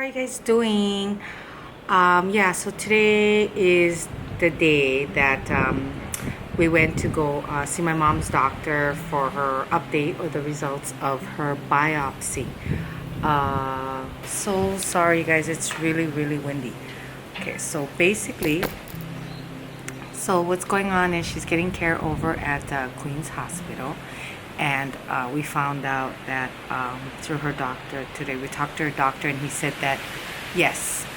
are you guys doing? So today is the day that we went to go see my mom's doctor for her update or the results of her biopsy. So sorry, you guys, it's really, really windy. Okay, so basically, what's going on is she's getting care over at Queen's Hospital, and we found out that through her doctor today. We talked to her doctor, and he said that yes,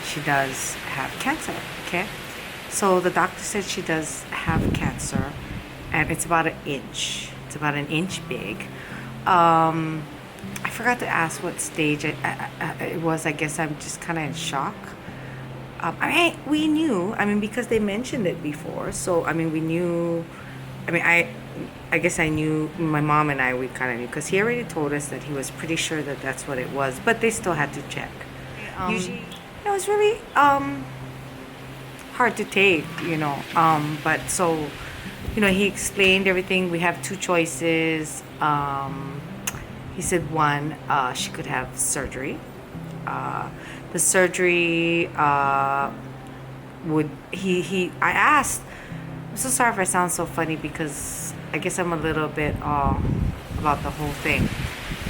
she does have cancer. Okay, so the doctor said she does have cancer, and it's about an inch. It's about an inch big. I forgot to ask what stage it was. I guess I'm just kind of in shock. We knew. Because they mentioned it before. So, we knew. I guess I knew. My mom and I, we kind of knew because he already told us that he was pretty sure that that's what it was. But they still had to check. Usually, it was really hard to take. But so, he explained everything. We have two choices. He said one, she could have surgery. The surgery would I asked, I'm so sorry if I sound so funny because I guess I'm a little bit about the whole thing,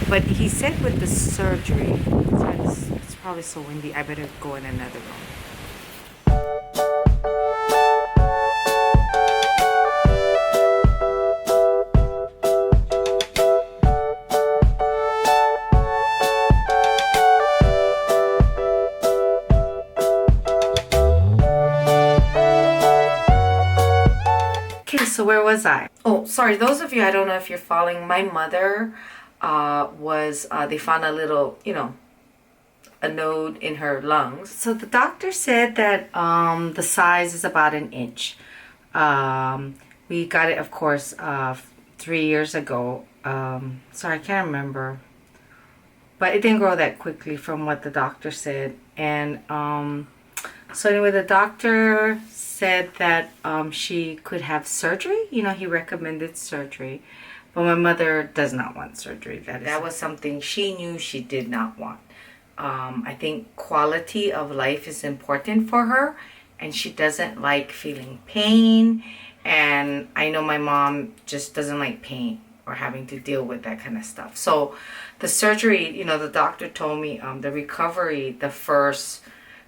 but he said with the surgery, sorry, it's probably so windy, I better go in another room. Okay, so where was I? Oh, sorry, those of you, I don't know if you're following, my mother they found a little, a node in her lungs. So the doctor said that the size is about an inch. We got it, of course, 3 years ago. Sorry, I can't remember. But it didn't grow that quickly from what the doctor said. And so anyway, the doctor said that she could have surgery. He recommended surgery. But my mother does not want surgery. That was something she knew she did not want. I think quality of life is important for her, and she doesn't like feeling pain. And I know my mom just doesn't like pain or having to deal with that kind of stuff. So the surgery, the doctor told me the recovery, the first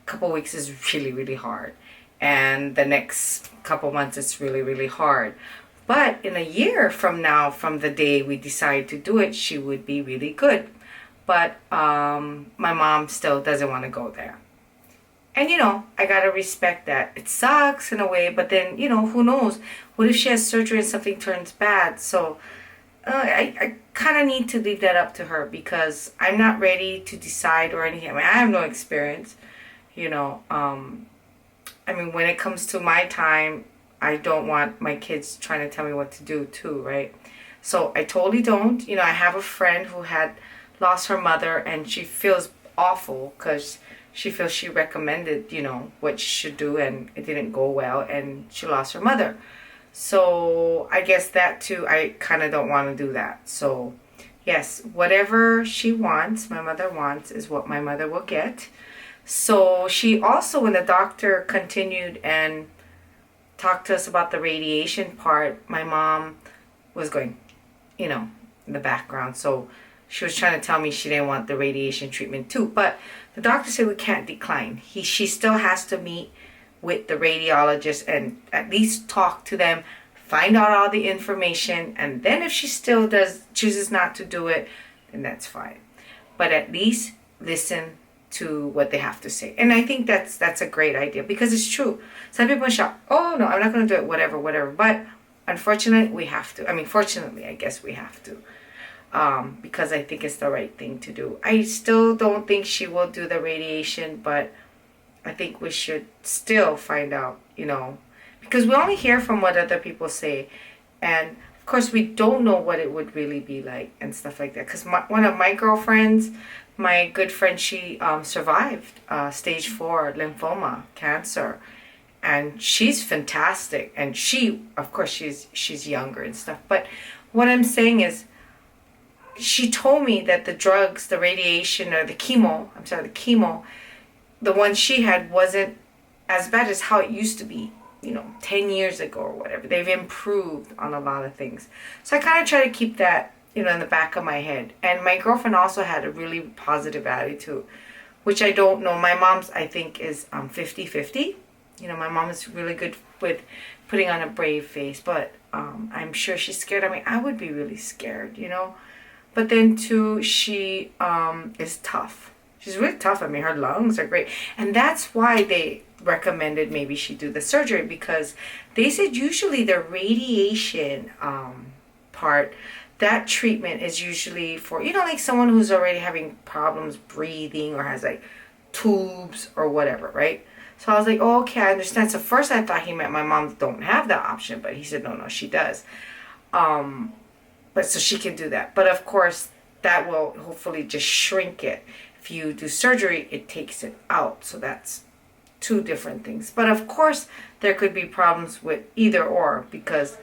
couple weeks is really, really hard. And the next couple months it's really, really hard. But in a year from now, from the day we decide to do it, she would be really good. But my mom still doesn't want to go there. And, I got to respect that. It sucks in a way, but then, who knows? What if she has surgery and something turns bad? So I kind of need to leave that up to her because I'm not ready to decide or anything. I have no experience, when it comes to my time, I don't want my kids trying to tell me what to do too, right? So I totally don't. I have a friend who had lost her mother, and she feels awful because she feels she recommended, what she should do, and it didn't go well, and she lost her mother. So I guess that too, I kind of don't want to do that. So yes, whatever she wants, my mother wants, is what my mother will get. So she also, when the doctor continued and talked to us about the radiation part, my mom was going, in the background. So she was trying to tell me she didn't want the radiation treatment too. But the doctor said we can't decline. She still has to meet with the radiologist and at least talk to them, find out all the information, and then if she still chooses not to do it, then that's fine. But at least listen to what they have to say. And I think that's a great idea because it's true. Some people are shocked. Oh no, I'm not going to do it, whatever. But unfortunately, we have to. Fortunately, I guess we have to. Because I think it's the right thing to do. I still don't think she will do the radiation, but I think we should still find out, because we only hear from what other people say. And of course, we don't know what it would really be like and stuff like that. Because one of my girlfriends, my good friend, she survived stage 4 lymphoma cancer. And she's fantastic. And she, of course, she's younger and stuff. But what I'm saying is, she told me that the drugs, the radiation, or the chemo, the one she had wasn't as bad as how it used to be, 10 years ago or whatever. They've improved on a lot of things. So I kind of try to keep that, in the back of my head. And my girlfriend also had a really positive attitude, which I don't know. My mom's, I think, is 50-50. My mom is really good with putting on a brave face, but I'm sure she's scared. I mean, I would be really scared, But then, too, she is tough. She's really tough. I mean, her lungs are great. And that's why they recommended maybe she do the surgery, because they said usually the radiation part, that treatment is usually for, like someone who's already having problems breathing or has like tubes or whatever, right? So I was like, oh, okay, I understand. So first I thought he meant my mom don't have that option, but he said, no, she does. But so she can do that. But of course, that will hopefully just shrink it. If you do surgery, it takes it out. So that's two different things. But of course, there could be problems with either or, because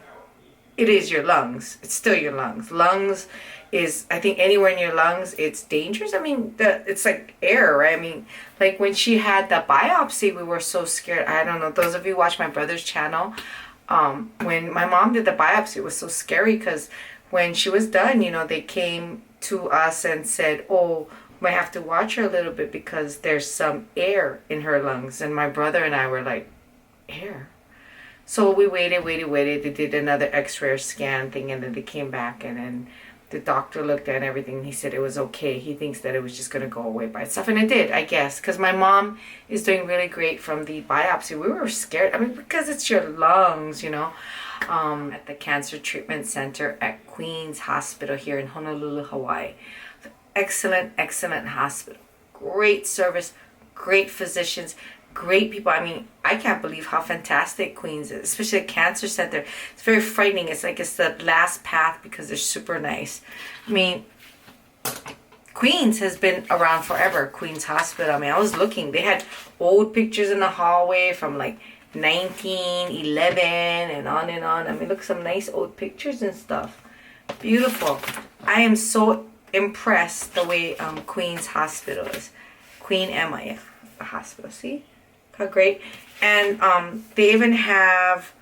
it is your lungs. It's still your lungs. Lungs is, I think, anywhere in your lungs, it's dangerous. I mean, it's like air, right? I mean, like when she had the biopsy, we were so scared. I don't know. Those of you who watch my brother's channel, when my mom did the biopsy, it was so scary because when she was done, they came to us and said, oh, we have to watch her a little bit because there's some air in her lungs. And my brother and I were like, air? So we waited. They did another x-ray scan thing, and then they came back, and then the doctor looked at everything. He said it was okay. He thinks that it was just going to go away by itself. And it did, I guess, because my mom is doing really great from the biopsy. We were scared. I mean, because it's your lungs, at the Cancer Treatment Center at Queen's Hospital here in Honolulu, Hawaii. Excellent hospital. Great service, great physicians, great people. I mean, I can't believe how fantastic Queens is, especially the Cancer Center. It's very frightening. It's like it's the last path because they're super nice. I mean, Queens has been around forever, Queens Hospital. I mean, I was looking. They had old pictures in the hallway from like 1911 and on and on. I mean, look, some nice old pictures and stuff. Beautiful. I am so impressed the way Queens Hospital is. Queen Emma, yeah, the hospital. See how great. And they even have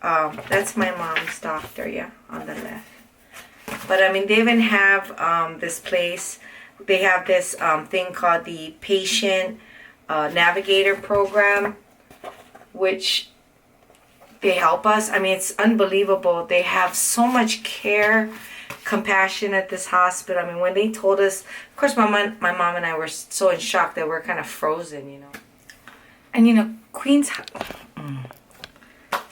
that's my mom's doctor, yeah, on the left. But I mean, they even have this place. They have this thing called the Patient Navigator Program, which they help us. I mean, it's unbelievable. They have so much care, compassion at this hospital. I mean, when they told us, of course, my mom and I were so in shock that we're kind of frozen, And Queens.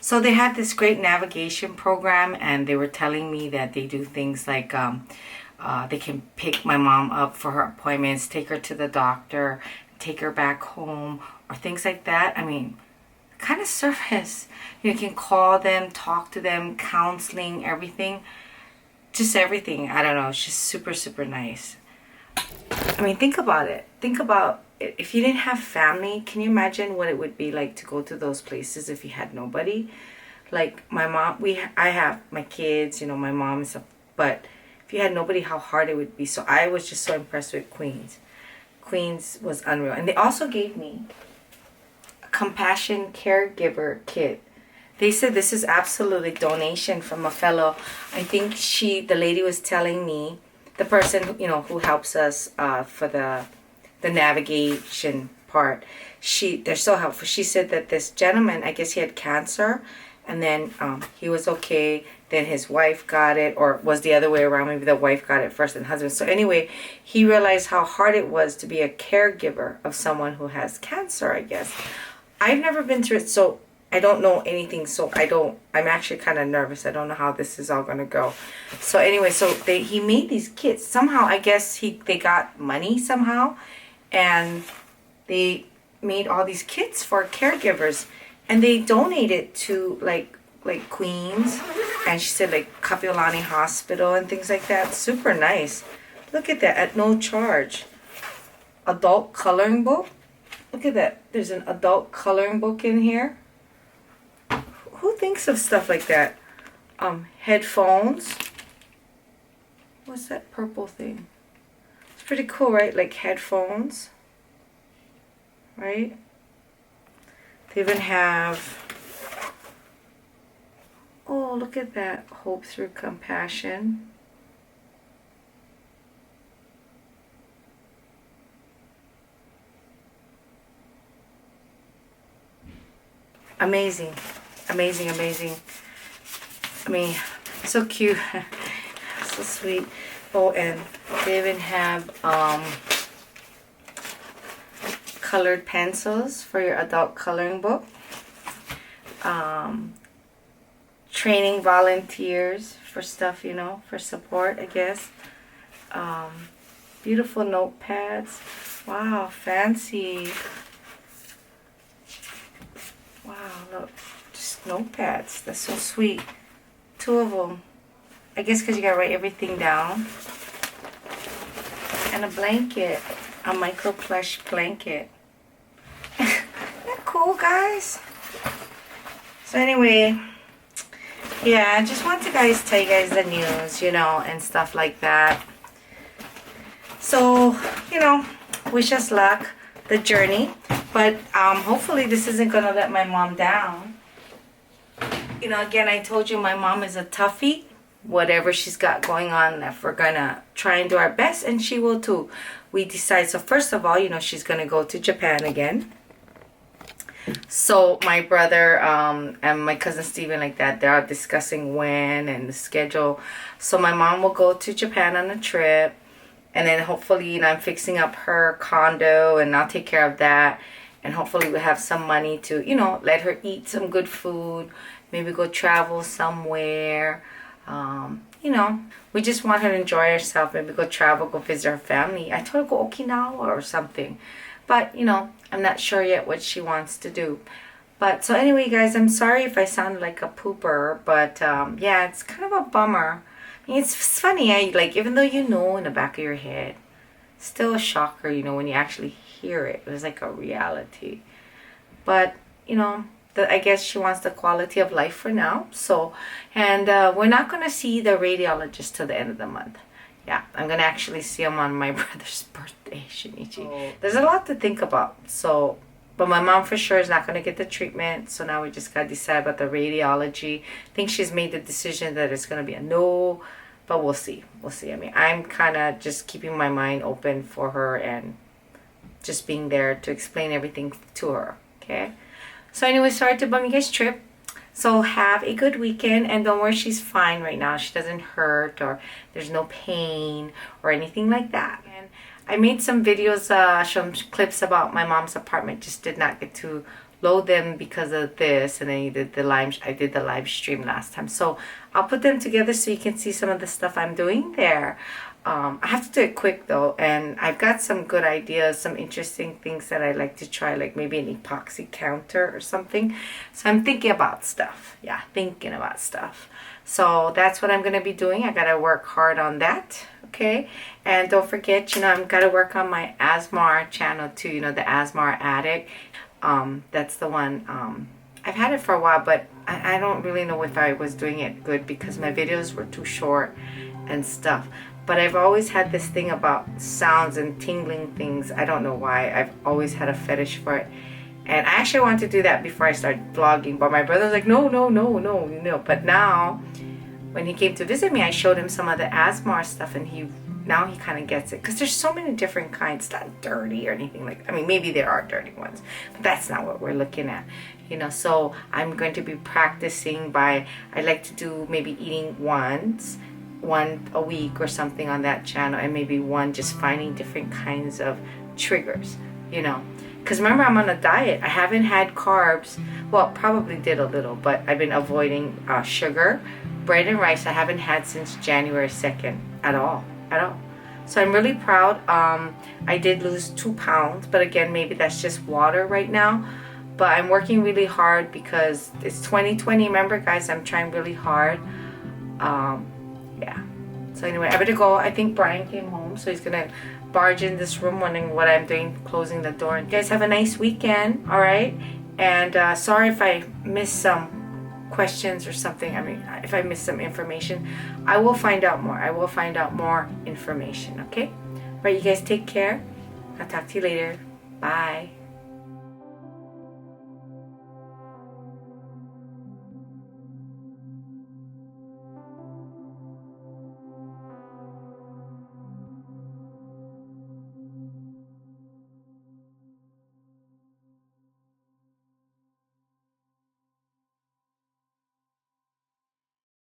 So they had this great navigation program, and they were telling me that they do things like they can pick my mom up for her appointments, take her to the doctor, take her back home, or things like that. I mean, kind of service. You can call them, talk to them, counseling, everything. Just everything. I don't know. It's just super nice. I mean, think about it. Think about it. If you didn't have family, can you imagine what it would be like to go to those places if you had nobody? Like my mom, I have my kids, my mom and stuff. But if you had nobody, how hard it would be. So I was just so impressed with Queens. Queens was unreal. And they also gave me a Compassion Caregiver kit. They said this is absolutely donation from a fellow. I think the lady was telling me, the person, who helps us for the navigation part, they're so helpful. She said that this gentleman, I guess he had cancer, and then he was okay. Then his wife got it, or it was the other way around. Maybe the wife got it first and the husband. So anyway, he realized how hard it was to be a caregiver of someone who has cancer, I guess. I've never been through it, so I don't know anything, so I'm actually kind of nervous. I don't know how this is all going to go. So anyway, he made these kits. Somehow, I guess they got money somehow, and they made all these kits for caregivers, and they donated to like Queens, and she said like Kapiolani Hospital and things like that. Super nice. Look at that, at no charge. Adult coloring book. Look at that. There's an adult coloring book in here. Who thinks of stuff like that? Headphones. what's that purple thing? It's pretty cool, right? Like headphones, right? They even have, oh, look at that, hope through compassion. Amazing, amazing, amazing. I mean, so cute, so sweet. Oh, and they even have colored pencils for your adult coloring book. Training volunteers for stuff, you know, for support, I guess. Beautiful notepads. Wow, fancy. Wow, look, just notepads. That's so sweet. 2 of them. I guess because you gotta write everything down. And a blanket, a micro plush blanket. Isn't that cool, guys? So anyway, yeah, I just want to tell you guys the news, you know, and stuff like that. So, you know, wish us luck, the journey. But hopefully this isn't going to let my mom down. You know, again, I told you my mom is a toughie. Whatever she's got going on, if we're going to try and do our best, and she will too. We decide, so first of all, you know, she's going to go to Japan again. So my brother and my cousin Steven, like that, they're all discussing when and the schedule. So my mom will go to Japan on a trip. And then hopefully, you know, I'm fixing up her condo and I'll take care of that. And hopefully we'll have some money to, you know, let her eat some good food. Maybe go travel somewhere. You know, we just want her to enjoy herself. Maybe go travel, go visit her family. I told her go Okinawa or something. But, you know, I'm not sure yet what she wants to do. But, so anyway, guys, I'm sorry if I sound like a pooper. But, yeah, it's kind of a bummer. I mean, it's funny, like, even though you know in the back of your head, still a shocker, you know, when you actually hear it. It was like a reality. But, you know, I guess she wants the quality of life for now. So, and we're not going to see the radiologist till the end of the month. Yeah, I'm going to actually see him on my brother's birthday, Shinichi. Oh. There's a lot to think about. So, but my mom for sure is not going to get the treatment. So now we just got to decide about the radiology. I think she's made the decision that it's going to be a no. But we'll see. We'll see. I mean, I'm kind of just keeping my mind open for her and just being there to explain everything to her. Okay? So anyway, sorry to bum you guys' trip. So have a good weekend. And don't worry, she's fine right now. She doesn't hurt or there's no pain or anything like that. And I made some videos, some clips about my mom's apartment. Just did not get to load them because of this. And then I did the live stream last time. So I'll put them together so you can see some of the stuff I'm doing there. I have to do it quick though. And I've got some good ideas, some interesting things that I like to try. Like maybe an epoxy counter or something. So I'm thinking about stuff. Yeah, thinking about stuff. So that's what I'm going to be doing. I got to work hard on that. Okay, and don't forget, you know, I'm gotta work on my ASMR channel too, you know, the ASMR Addict. That's the one, I've had it for a while, but I don't really know if I was doing it good because my videos were too short and stuff. But I've always had this thing about sounds and tingling things. I don't know why. I've always had a fetish for it. And I actually wanted to do that before I started vlogging, but my brother's like, no, you know. But now, when he came to visit me, I showed him some of the ASMR stuff, and now he kind of gets it. Because there's so many different kinds. It's not dirty or anything like that. I mean, maybe there are dirty ones, but that's not what we're looking at. You know, so I'm going to be practicing I like to do maybe eating one a week or something on that channel, and maybe one just finding different kinds of triggers, you know. Because remember, I'm on a diet. I haven't had carbs. Well, probably did a little, but I've been avoiding sugar. Bread and rice I haven't had since January 2nd at all. So I'm really proud. I did lose 2 pounds, but again, maybe that's just water right now. But I'm working really hard because it's 2020. Remember, guys, I'm trying really hard. Yeah. So anyway, I better go. I think Brian came home, so he's gonna barge in this room wondering what I'm doing, closing the door. You guys have a nice weekend, all right? And sorry if I missed some questions or something, I mean, if I miss some information, I will find out more. I will find out more information, okay? Right, you guys take care. I'll talk to you later. Bye.